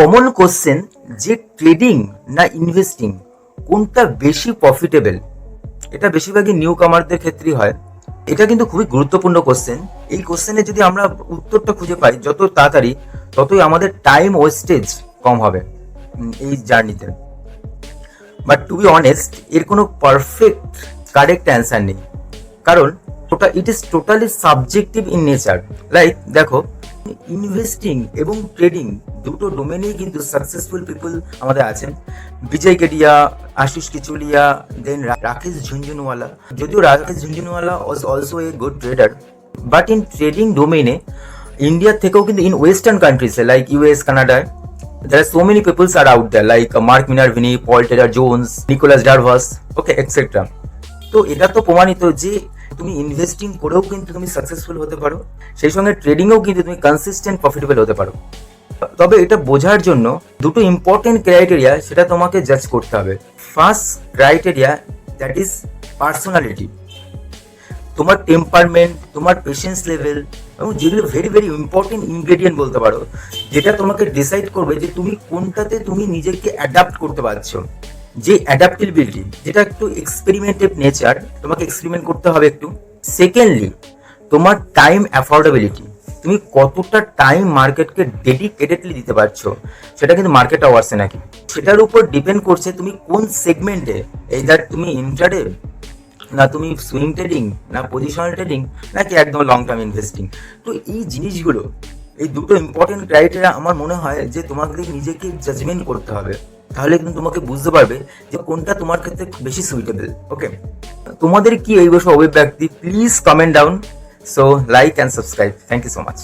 Common question যে trading না investing কোনটা বেশি প্রফিটেবল, এটা বেশিরভাগই নিউ কামারদের ক্ষেত্রেই হয়। এটা কিন্তু খুবই গুরুত্বপূর্ণ কোশ্চেন। এই কোশ্চেনে যদি আমরা উত্তরটা খুঁজে পাই যত তাড়াতাড়ি, ততই আমাদের টাইম ওয়েস্টেজ কম হবে এই জার্নিতে। বাট টু বি অনেস্ট, এর কোনো পারফেক্ট কারেক্ট অ্যান্সার নেই, কারণ it is totally subjective in nature. Like দেখো, ইনভেস্টিং এবং ট্রেডিং দুটো ডোমেনেই কিন্তু সাকসেসফুল পিপল আমাদের আছেন। বিজয় কেডিয়া, আশিস কিচুলিয়া, দেন রাকেশ ঝুনঝুনওয়ালা। যদিও Rakesh Jhunjhunwala was also a good trader, but in trading ডোমেনে ইন্ডিয়ার থেকেও কিন্তু ইন ওয়েস্টার্ন কান্ট্রিজে লাইক ইউএস, কানাডায় there are so many peoples are out there like Mark Minervini, Paul Taylor Jones, Nicholas Darvas, okay, etc. তো এটা তো প্রমাণিত যে তুমি ইনভেস্টিং করেও কিন্তু তুমি সাকসেসফুল হতে পারো, সেই সঙ্গে ট্রেডিংয়েও কিন্তু তুমি কনসিস্টেন্ট প্রফিটেবল হতে পারো। তবে এটা বোঝার জন্য দুটো ইম্পর্টেন্ট ক্রাইটেরিয়া সেটা তোমাকে জাজ করতে হবে। First criteria, that is personality, তোমার টেম্পারমেন্ট, তোমার পেশেন্স লেভেল, এবং যেগুলো ভেরি ভেরি ইম্পর্টেন্ট ইনগ্রেডিয়েন্ট বলতে পারো, যেটা তোমাকে ডিসাইড করবে যে তুমি কোনটাতে তুমি নিজেকে অ্যাডাপ্ট করতে পারছো। যে অ্যাডাপ্টেবিলিটি, যেটা একটু এক্সপেরিমেন্টিভ নেচার, তোমাকে এক্সপেরিমেন্ট করতে হবে একটু। সেকেন্ডলি, তোমার টাইম অ্যাফোর্ডেবিলিটি, তুমি কতটা টাইম মার্কেটকে ডেডিকেটেডলি দিতে পারছো, সেটা কিন্তু মার্কেট আওয়ার্সে নাকি, সেটার উপর ডিপেন্ড করছে তুমি কোন সেগমেন্টে, এইদার তুমি ইন্ট্রাডে, না তুমি সুইং ট্রেডিং, না পজিশনাল ট্রেডিং, নাকি একদম লং টার্ম ইনভেস্টিং। তো এই জিনিসগুলো, এই দুটো ইম্পর্টেন্ট ক্রাইটেরিয়া আমার মনে হয় যে তোমাকে নিজেকে জাজমেন্ট করতে হবে, তাহলে কিন্তু তোমাকে বুঝতে পারবে যে কোনটা তোমার ক্ষেত্রে বেশি সুইটেবল। ওকে, তোমাদের কি এই বিষয়ে অভিব্যক্তি, please comment down. So like and subscribe. Thank you so much.